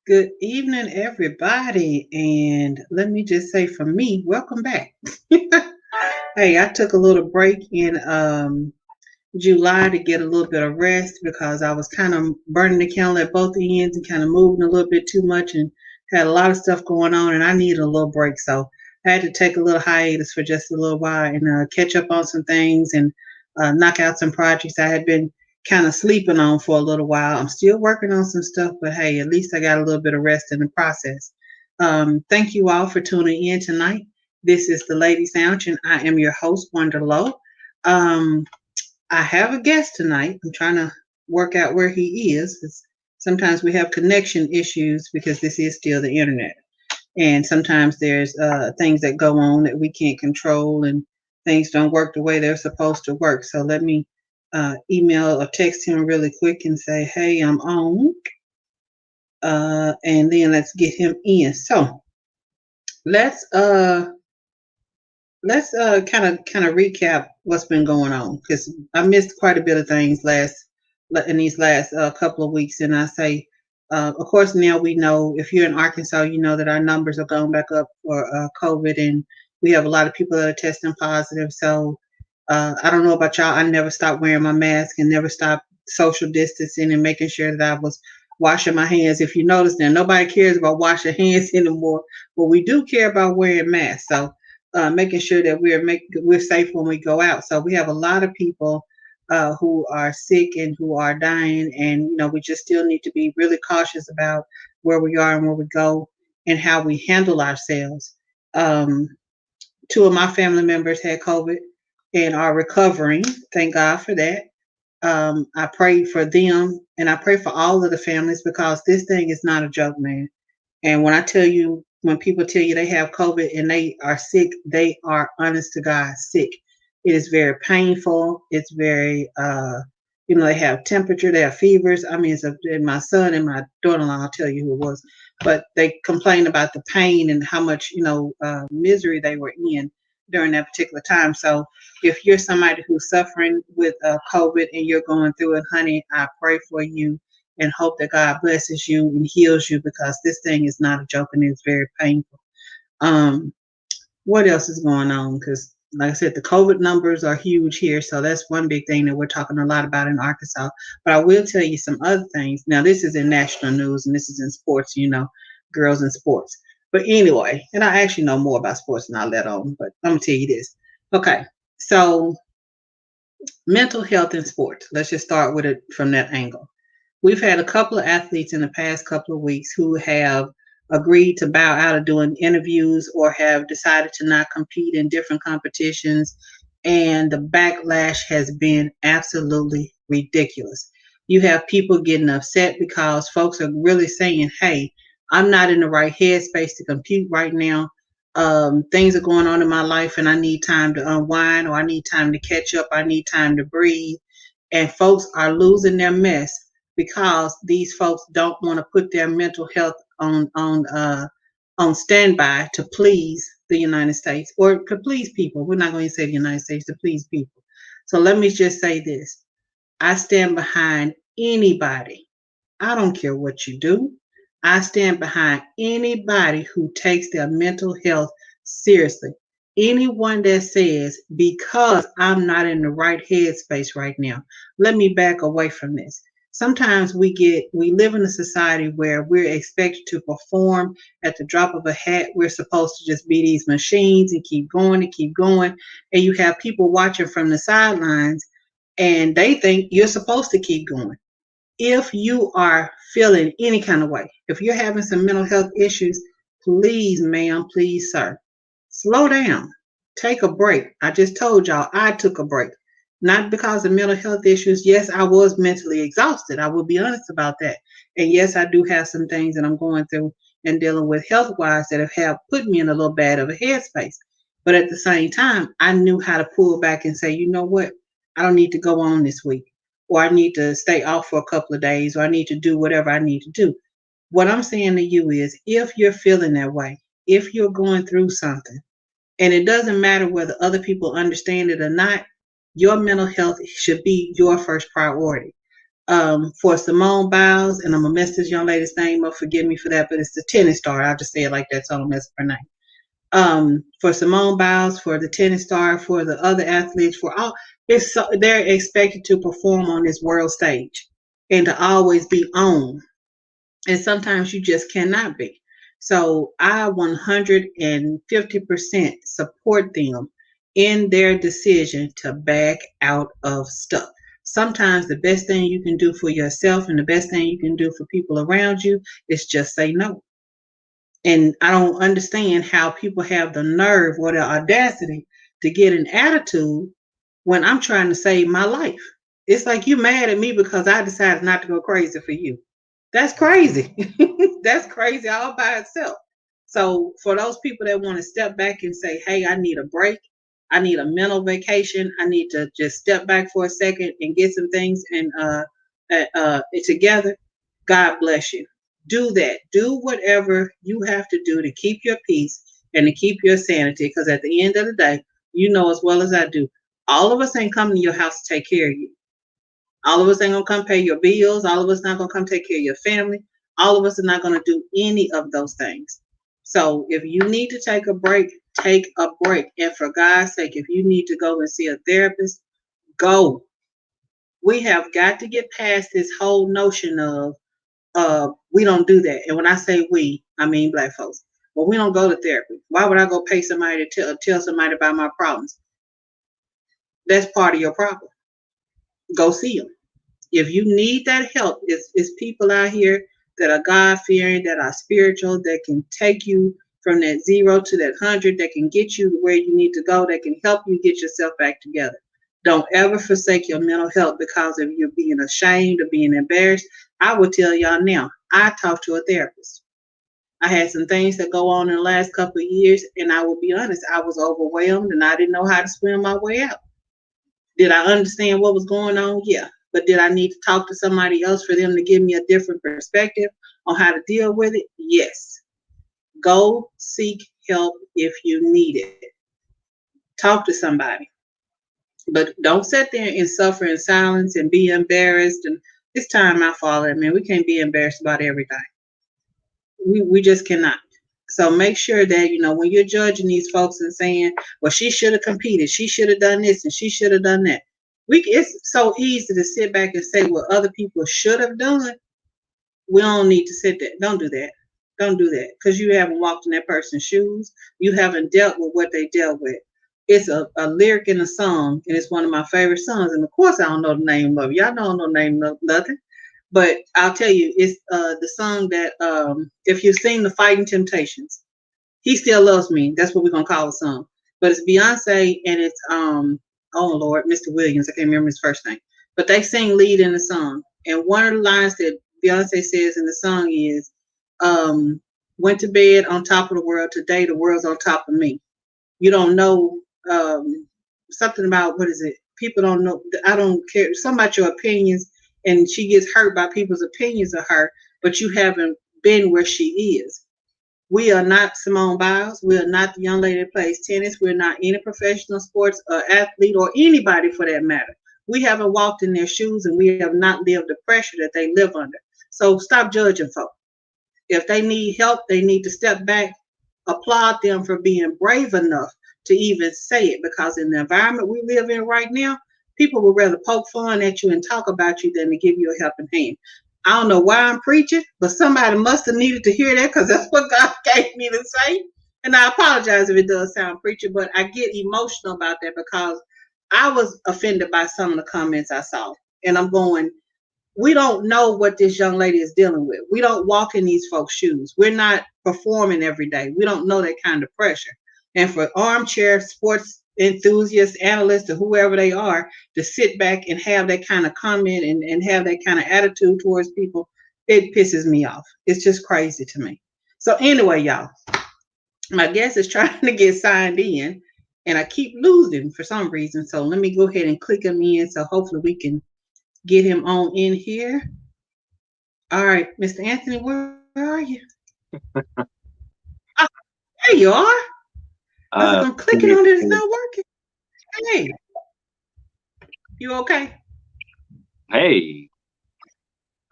Good evening, everybody. And let me just say for me, welcome back. Hey, I took a little break in July to get a little bit of rest because I was kind of burning the candle at both ends and kind of moving a little bit too much and had a lot of stuff going on and I needed a little break. So I had to take a little hiatus for just a little while and catch up on some things and knock out some projects I had been kind of sleeping on for a little while. I'm still working on some stuff, but hey, at least I got a little bit of rest in the process. Thank you all for tuning in tonight. This is the Ladies Lounge, and I am your host, Wonder Lowe. Um, I have a guest tonight. I'm trying to work out where he is. Sometimes we have connection issues because this is still the internet. And sometimes there's things that go on that we can't control and things don't work the way they're supposed to work. So let me email or text him really quick and say, hey, I'm on. And then let's get him in. So let's kind of recap what's been going on because I missed quite a bit of things in these last couple of weeks, and I say, of course, now we know if you're in Arkansas, you know that our numbers are going back up for COVID, and we have a lot of people that are testing positive. So I don't know about y'all. I never stopped wearing my mask and never stopped social distancing and making sure that I was washing my hands. If you notice, now nobody cares about washing hands anymore, but we do care about wearing masks. So making sure that we're safe when we go out. So we have a lot of people who are sick and who are dying, and we just still need to be really cautious about where we are and where we go and how we handle ourselves. Um, Two of my family members had COVID and are recovering. Thank God for that. I pray for them and I pray for all of the families because this thing is not a joke, man. And when people tell you they have COVID and they are sick, they are honest to God sick. It is very painful. It's very, they have temperature, they have fevers. I mean, and my son and my daughter-in-law, I'll tell you who it was, but they complained about the pain and how much, misery they were in during that particular time. So if you're somebody who's suffering with COVID and you're going through it, honey, I pray for you and hope that God blesses you and heals you because this thing is not a joke and it's very painful. Um, what else is going on? Because, like I said, the COVID numbers are huge here. So that's one big thing that we're talking a lot about in Arkansas. But I will tell you some other things. Now, this is in national news and this is in sports, girls in sports. But anyway, and I actually know more about sports than I let on, but I'm going to tell you this. Okay, so mental health in sports. Let's just start with it from that angle. We've had a couple of athletes in the past couple of weeks who have agreed to bow out of doing interviews or have decided to not compete in different competitions. And the backlash has been absolutely ridiculous. You have people getting upset because folks are really saying, hey, I'm not in the right headspace to compete right now. Things are going on in my life and I need time to unwind or I need time to catch up. I need time to breathe. And folks are losing their mess because these folks don't want to put their mental health on standby to please the United States or to please people. We're not going to say the United States, to please people. So let me just say this. I stand behind anybody. I don't care what you do. I stand behind anybody who takes their mental health seriously. Anyone that says, because I'm not in the right headspace right now, let me back away from this. Sometimes we live in a society where we're expected to perform at the drop of a hat. We're supposed to just be these machines and keep going and keep going. And you have people watching from the sidelines and they think you're supposed to keep going. If you are feeling any kind of way, if you're having some mental health issues, please, ma'am, please, sir, slow down. Take a break. I just told y'all I took a break. Not because of mental health issues. Yes, I was mentally exhausted. I will be honest about that. And yes, I do have some things that I'm going through and dealing with health wise that have put me in a little bad of a headspace. But at the same time, I knew how to pull back and say, you know what? I don't need to go on this week, or I need to stay off for a couple of days, or I need to do whatever I need to do. What I'm saying to you is if you're feeling that way, if you're going through something, and it doesn't matter whether other people understand it or not, your mental health should be your first priority. For Simone Biles, and I'm gonna mess this young lady's name up. Forgive me for that, but it's the tennis star. I'll just say it like that, so I don't mess up her name. For Simone Biles, for the tennis star, for the other athletes, for all, they're expected to perform on this world stage and to always be on. And sometimes you just cannot be. So I 150% support them in their decision to back out of stuff. Sometimes the best thing you can do for yourself and the best thing you can do for people around you is just say no. And I don't understand how people have the nerve or the audacity to get an attitude when I'm trying to save my life. It's like you mad at me because I decided not to go crazy for you. That's crazy. That's crazy all by itself. So for those people that want to step back and say, hey, I need a break, I need a mental vacation, I need to just step back for a second and get some things and together, God bless you. Do that. Do whatever you have to do to keep your peace and to keep your sanity. Because at the end of the day, you know as well as I do, all of us ain't coming to your house to take care of you. All of us ain't gonna come pay your bills. All of us not gonna come take care of your family. All of us are not gonna do any of those things. So if you need to take a break, take a break. And for God's sake, if you need to go and see a therapist, go. We have got to get past this whole notion of we don't do that. And when I say we, I mean black folks. Well, we don't go to therapy. Why would I go pay somebody to tell somebody about my problems? That's part of your problem. Go see them. If you need that help, it's people out here that are God fearing, that are spiritual, that can take you from that 0 to that 100, that can get you to where you need to go, that can help you get yourself back together. Don't ever forsake your mental health because of you being ashamed or being embarrassed. I will tell y'all now, I talked to a therapist. I had some things that go on in the last couple of years, and I will be honest, I was overwhelmed and I didn't know how to swim my way out. Did I understand what was going on? Yeah. But did I need to talk to somebody else for them to give me a different perspective on how to deal with it? Yes. Go seek help if you need it. Talk to somebody. But don't sit there and suffer in silence and be embarrassed. And it's time out for all that, man. We can't be embarrassed about everything. We just cannot. So make sure that, when you're judging these folks and saying, well, she should have competed, she should have done this, and she should have done that. It's so easy to sit back and say what other people should have done. We don't need to sit there. Don't do that. Don't do that. Because you haven't walked in that person's shoes. You haven't dealt with what they dealt with. It's a lyric in a song, and it's one of my favorite songs. And of course, I don't know the name of it. Y'all don't know the name of nothing. But I'll tell you, it's the song that if you've seen the Fighting Temptations, He Still Loves Me. That's what we're gonna call the song. But it's Beyonce and it's oh Lord, Mr. Williams. I can't remember his first name. But they sing lead in the song. And one of the lines that Beyonce says in the song is, went to bed on top of the world. Today the world's on top of me. You don't know something about, what is it? People don't know. I don't care. Something about your opinions, and she gets hurt by people's opinions of her, but you haven't been where she is. We are not Simone Biles. We are not the young lady that plays tennis. We're not any professional sports athlete or anybody for that matter. We haven't walked in their shoes, and we have not lived the pressure that they live under. So stop judging folks. If they need help, they need to step back. Applaud them for being brave enough to even say it, because in the environment we live in right now, people would rather poke fun at you and talk about you than to give you a helping hand. I don't know why I'm preaching, but somebody must have needed to hear that, because that's what God gave me to say. And I apologize if it does sound preachy, but I get emotional about that because I was offended by some of the comments I saw. And I'm going, we don't know what this young lady is dealing with. We don't walk in these folks' shoes. We're not performing every day. We don't know that kind of pressure. And for armchair sports enthusiasts, analysts, or whoever they are, to sit back and have that kind of comment and have that kind of attitude towards people, it pisses me off. It's just crazy to me. So anyway, y'all, my guest is trying to get signed in, and I keep losing for some reason. So let me go ahead and click him in, so hopefully we can get him on in here. All right, Mr. Anthony, where are you? Oh, there you are. I was like, I'm clicking on it, it's not working. Hey, you okay? Hey,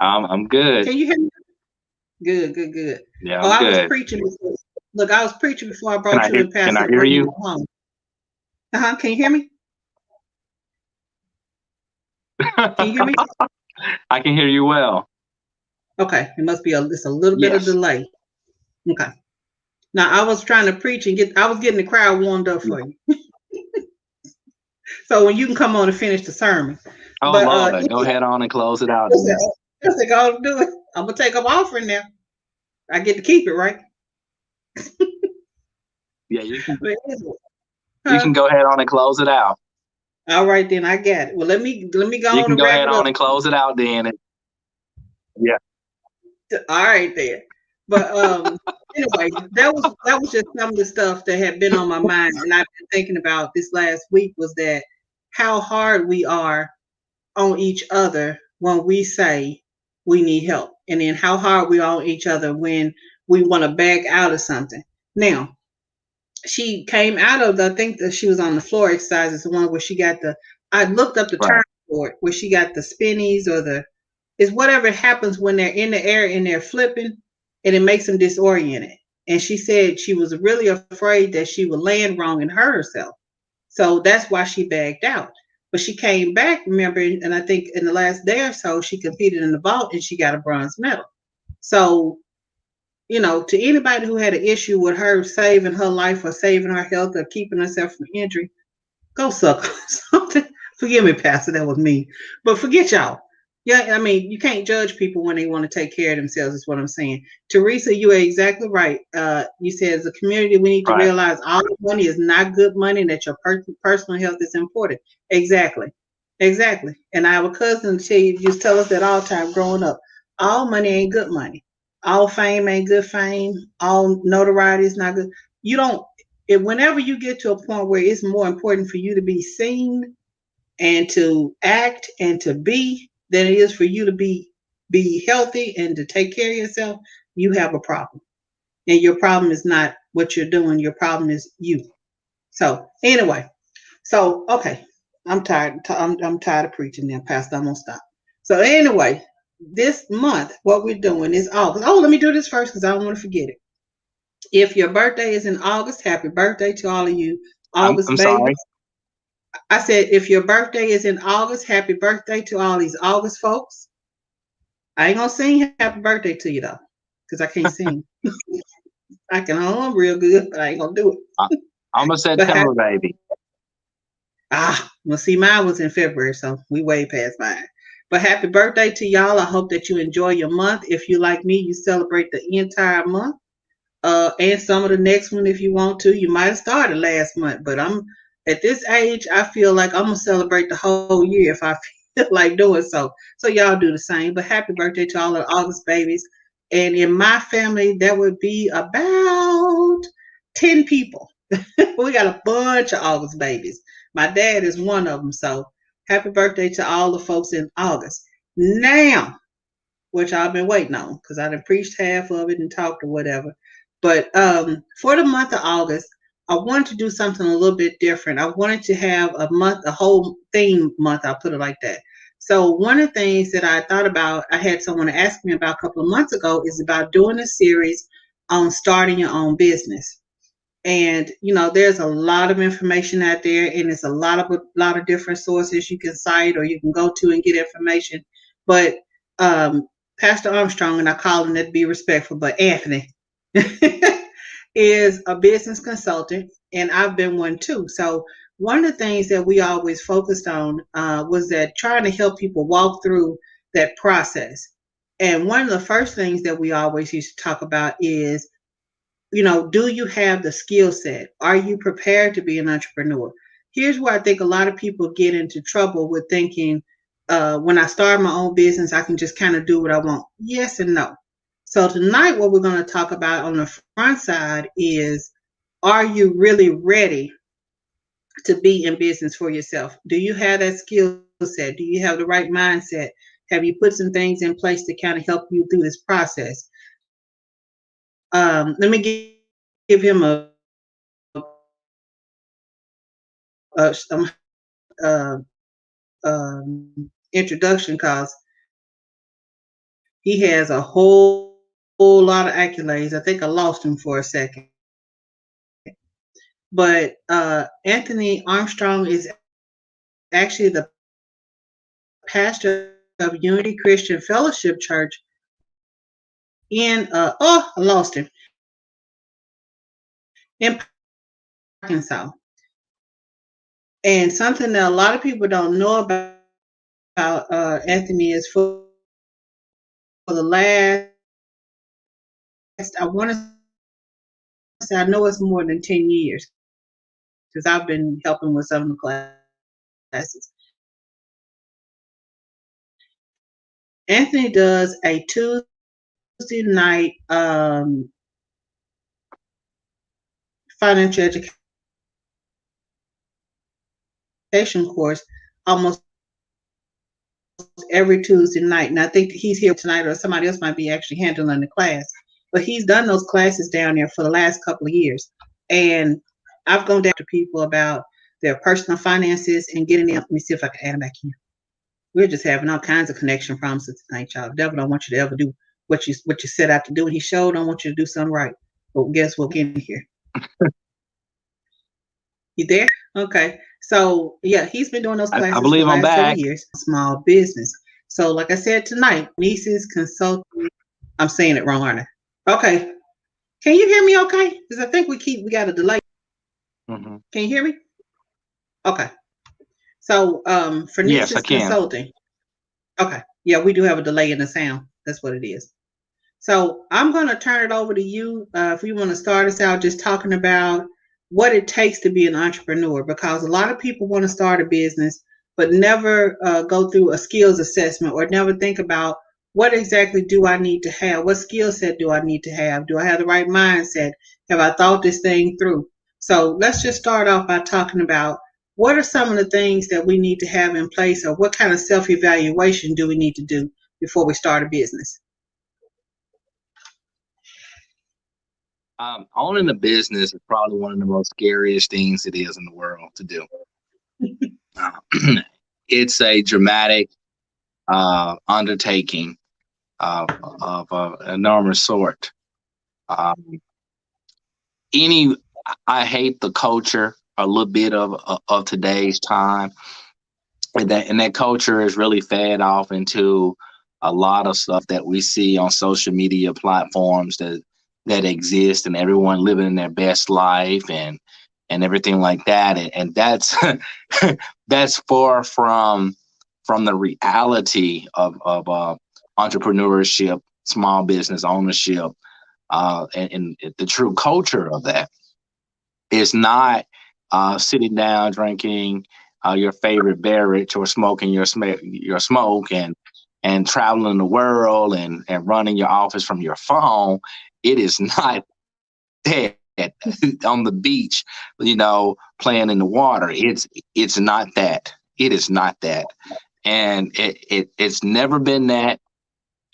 I'm good. Can you hear me? Good, good, good. Yeah, Oh, I'm I was good. preaching before. Look, I was preaching before I Can brought I you hear? and Can I Pastor hear Green you? home. Can you hear me? Can you hear me? I can hear you well. Okay, it must be it's a little bit of Yes. delay. Okay. Now I was trying to preach and I was getting the crowd warmed up for you. So when you can come on and finish the sermon. Oh But Lord, go ahead on and close it out then. I said, go do it. I'm gonna take up offering now. I get to keep it, right? Yeah, But anyway, you can huh? go ahead on and close it out. All right then, I got it. Well, let me go You on can and go wrap ahead it up. on and close it out then. Yeah. All right then. But anyway, that was just some of the stuff that had been on my mind, and I've been thinking about this last week was that how hard we are on each other when we say we need help, and then how hard we are on each other when we want to back out of something. Now, she came out of I think that she was on the floor exercise. It's the one where she got the. I looked up the term Right. for it, where she got the spinnies or the it's whatever happens when they're in the air and they're flipping and it makes them disoriented. And she said she was really afraid that she would land wrong and hurt herself. So that's why she backed out. But she came back, remember, and I think in the last day or so, she competed in the vault and she got a bronze medal. So, to anybody who had an issue with her saving her life or saving her health or keeping herself from injury, go suck on something. Forgive me, Pastor, that was me. But forget y'all. Yeah, I mean, you can't judge people when they want to take care of themselves, is what I'm saying. Teresa, you are exactly right. You said as a community, we need to Right. realize all money is not good money and that your personal health is important. Exactly. Exactly. And our cousin, she used to tell us that all the time growing up. All money ain't good money. All fame ain't good fame. All notoriety is not good. You don't whenever you get to a point where it's more important for you to be seen and to act and to be than it is for you to be healthy and to take care of yourself, you have a problem. And your problem is not what you're doing. Your problem is you. So anyway, so okay, I'm tired. I'm tired of preaching now, Pastor. I'm gonna stop. So anyway, this month, what we're doing is August. Oh, let me do this first because I don't want to forget it. If your birthday is in August, happy birthday to all of you I'm August sorry. babies. I said, if your birthday is in August, happy birthday to all these August folks. I ain't gonna sing happy birthday to you though, because I can't sing. I can hum real good, but I ain't gonna do it. I, I'm a But happy, September baby. well, see, mine was in February, so we way past mine. But happy birthday to y'all. I hope that you enjoy your month. If you like me, you celebrate the entire month. And some of the next one if you want to. You might have started last month, but I'm at this age, I feel like I'm gonna celebrate the whole year if I feel like doing so. So y'all do the same. But happy birthday to all the August babies. And in my family, that would be about 10 people. We got a bunch of August babies. My dad is one of them. So happy birthday to all the folks in August. Now, which I've been waiting on because I done preached half of it and talked or whatever. But for the month of August, I wanted to do something a little bit different. I wanted to have a whole theme month. I'll put it like that. So one of the things that I thought about, I had someone ask me about a couple of months ago, is about doing a series on starting your own business. And there's a lot of information out there, and it's a lot of different sources you can cite or you can go to and get information. But um, Pastor Armstrong, and I call him that to be respectful, but Anthony is a business consultant, and I've been one too. So one of the things that we always focused on was that trying to help people walk through that process. And one of the first things that we always used to talk about is do you have the skill set? Are you prepared to be an entrepreneur? Here's where I think a lot of people get into trouble with thinking, when I start my own business, I can just kind of do what I want. Yes and no. So tonight, what we're going to talk about on the front side is, are you really ready to be in business for yourself? Do you have that skill set? Do you have the right mindset? Have you put some things in place to kind of help you through this process? Let me give him introduction, cause He has a whole lot of accolades. I think I lost him for a second. But Anthony Armstrong is actually the pastor of Unity Christian Fellowship Church in I lost him, in Arkansas. And something that a lot of people don't know about Anthony is for the last, I want to say, I know it's more than 10 years because I've been helping with some of the classes. Anthony does a Tuesday night financial education course almost every Tuesday night. And I think he's here tonight, or somebody else might be actually handling the class. But he's done those classes down there for the last couple of years. And I've gone down to people about their personal finances and getting them. Let me see if I can add them back here. We're just having all kinds of connection problems tonight, y'all. The devil don't want you to ever do what you set out to do, and he sure don't want you to do something right. But guess what? We're in here. You there? Okay. So yeah, he's been doing those classes I believe for the I'm last back. several years. Small business. So like I said tonight, Nieces Consulting. I'm saying it wrong, aren't I? Okay. Can you hear me okay? Because I think we got a delay. Mm-hmm. Can you hear me? Okay. So Phronesis Yes, I can. Consulting. Okay. Yeah, we do have a delay in the sound. That's what it is. So I'm going to turn it over to you if you want to start us out just talking about what it takes to be an entrepreneur, because a lot of people want to start a business but never go through a skills assessment or never think about what exactly do I need to have? What skill set do I need to have? Do I have the right mindset? Have I thought this thing through? So let's just start off by talking about what are some of the things that we need to have in place, or what kind of self-evaluation do we need to do before we start a business? Owning a business is probably one of the most scariest things it is in the world to do. It's a dramatic undertaking of enormous sort. I hate the culture a little bit of today's time, and that culture is really fed off into a lot of stuff that we see on social media platforms that exist, and everyone living in their best life and everything like that, and that's that's far from the reality of entrepreneurship, small business ownership, and the true culture of that is not sitting down drinking your favorite beverage or smoking your smoke and traveling the world and running your office from your phone. It is not that on the beach, playing in the water. It's not that. It is not that. And it's never been that.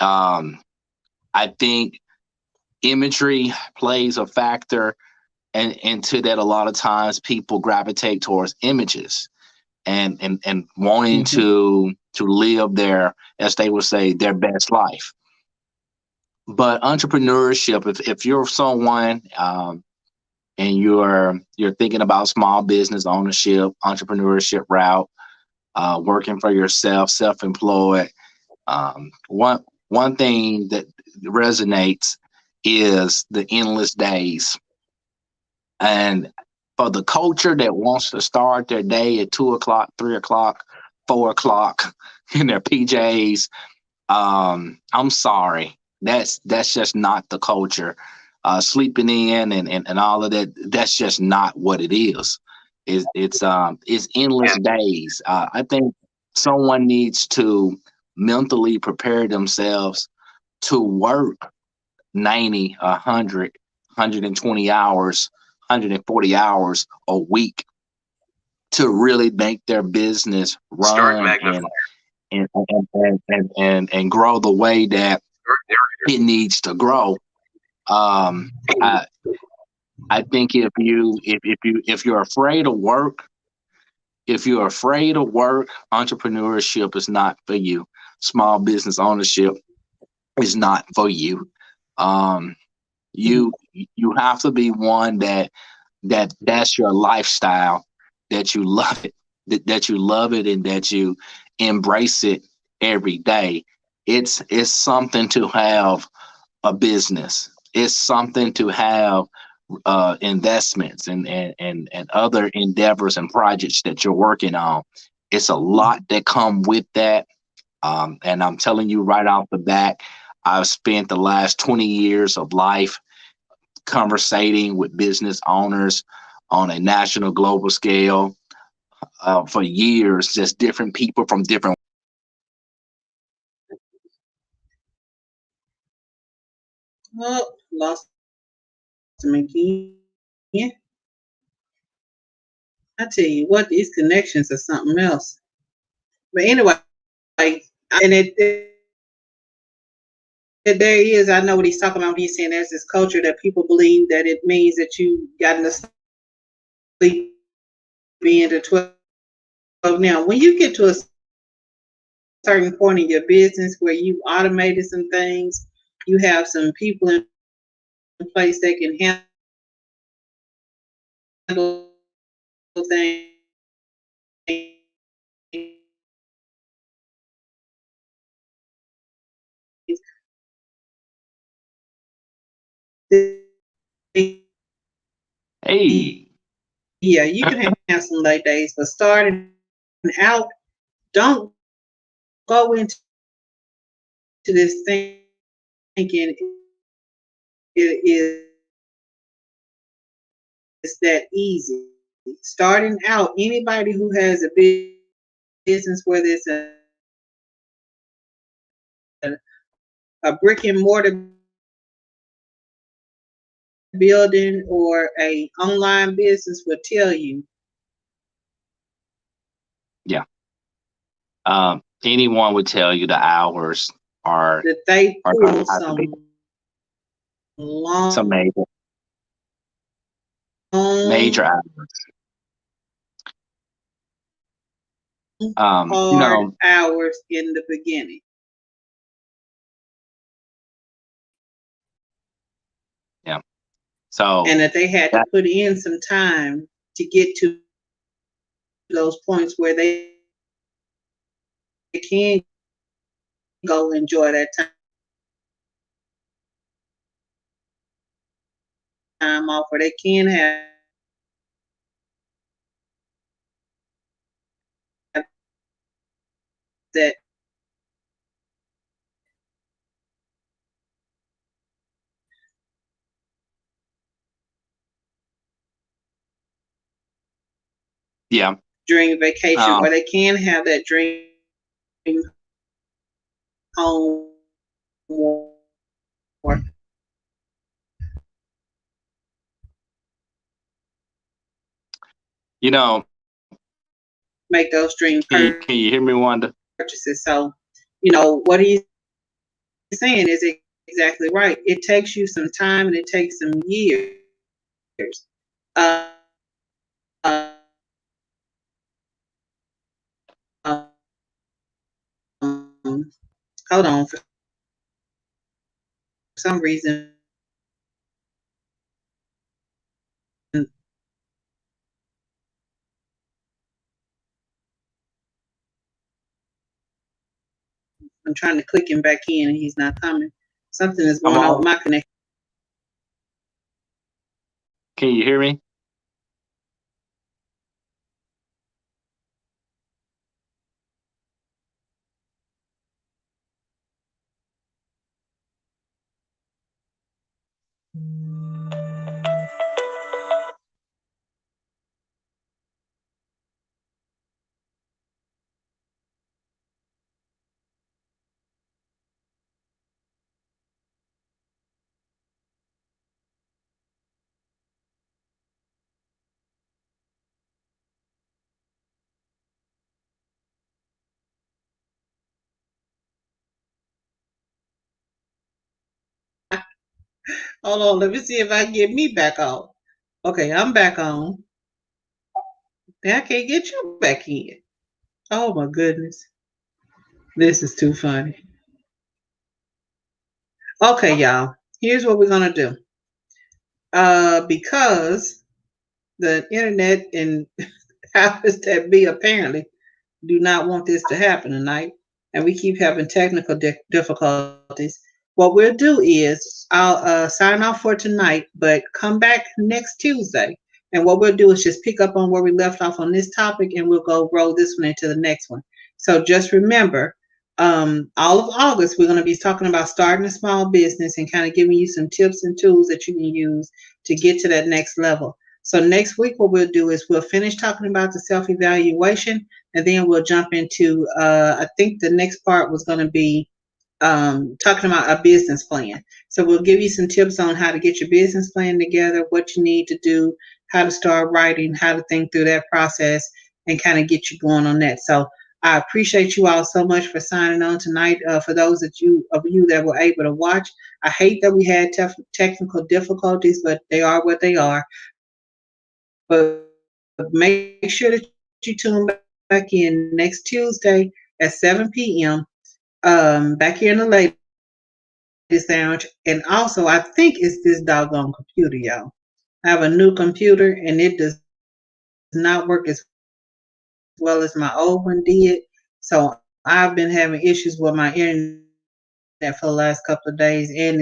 I think imagery plays a factor, and into that a lot of times people gravitate towards images and wanting to live their, as they would say, their best life. But entrepreneurship, if you're someone and you're thinking about small business ownership, entrepreneurship route, working for yourself, self-employed, one thing that resonates is the endless days. And for the culture that wants to start their day at 2 o'clock, 3 o'clock, 4 o'clock in their PJs, I'm sorry. That's just not the culture. Sleeping in and all of that, that's just not what it is. It's endless days. I think someone needs to mentally prepare themselves to work 90, 100, 120 hours, 140 hours a week to really make their business run and grow the way that it needs to grow. I think if you're afraid of work, entrepreneurship is not for you. Small business ownership is not for you. Um, you have to be one that's your lifestyle, that you love it, that you love it, and that you embrace it every day. It's something to have a business. It's something to have investments and other endeavors and projects that you're working on. It's a lot that come with that. And I'm telling you right off the bat, I've spent the last 20 years of life conversating with business owners on a national global scale for years, just different people from different. Oh, lost him again. I tell you what, these connections are something else. But anyway, and there he is. I know what he's talking about. He's saying there's this culture that people believe that it means that you got to sleep being to 12. Now, when you get to a certain point in your business where you automated some things, you have some people in place that can handle things. Hey, Yeah, you can have some late days, but starting out, don't go into this thinking it is that easy. Starting out, anybody who has a business, whether it's a brick and mortar building or a online business, will tell you yeah. Anyone would tell you the hours are that they are going to pull have to be some long, some major hours. You hard know, hours in the beginning. yeah. So And that they had to that put in some time to get to those points where they can go enjoy that time off, or they can have that yeah. dream vacation, Um, or they can have that dream home, or you know, make those dream can you hear me, Wanda? purchases. So, what he's saying is exactly right. It takes you some time and it takes some years. Uh, um, hold on. For some reason, I'm trying to click him back in and he's not coming. Something is I'm going on with on. my connection. Can you hear me? Hold on, let me see if I can get me back on. Okay, I'm back on. Now I can't get you back in. Oh my goodness. This is too funny. Okay, y'all. Here's what we're gonna do. Because the internet and powers that be apparently do not want this to happen tonight, and we keep having technical difficulties. What we'll do is I'll sign off for tonight, but come back next Tuesday. And what we'll do is just pick up on where we left off on this topic, and we'll go roll this one into the next one. So just remember, all of August, we're going to be talking about starting a small business and kind of giving you some tips and tools that you can use to get to that next level. So next week, what we'll do is we'll finish talking about the self evaluation, and then we'll jump into, I think the next part was going to be talking about a business plan. So we'll give you some tips on how to get your business plan together, what you need to do, how to start writing, how to think through that process, and kind of get you going on that. So I appreciate you all so much for signing on tonight. For those of you that were able to watch, I hate that we had technical difficulties, but they are what they are. But make sure that you tune back in next Tuesday at 7 p.m. Back here in the Ladies Lounge. And also, I think it's this doggone computer, y'all. I have a new computer and it does not work as well as my old one did. So I've been having issues with my internet for the last couple of days and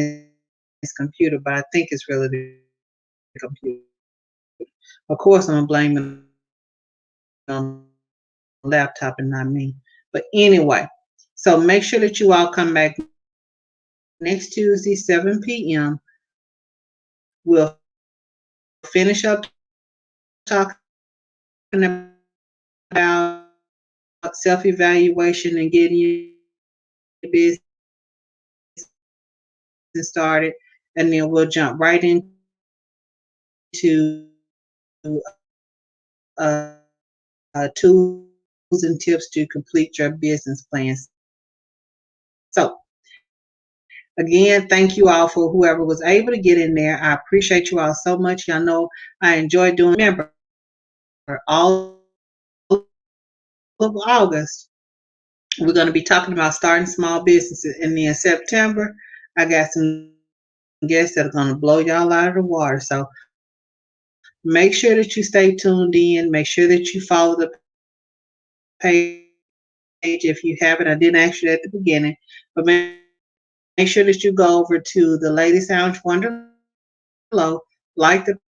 this computer, but I think it's really the computer. Of course, I'm gonna blame it on the laptop and not me. But anyway, so make sure that you all come back next Tuesday, 7 p.m. We'll finish up talking about self-evaluation and getting your business started, and then we'll jump right into tools and tips to complete your business plan. So, again, thank you all for whoever was able to get in there. I appreciate you all so much. Y'all know I enjoy doing this. Remember, all of August, we're going to be talking about starting small businesses. And then September, I got some guests that are going to blow y'all out of the water. So make sure that you stay tuned in. Make sure that you follow the page if you haven't. I didn't actually at the beginning, but make sure that you follow the page if you haven't. But make sure that you go over to the Lady Sounds Wonder Low, like the page, and also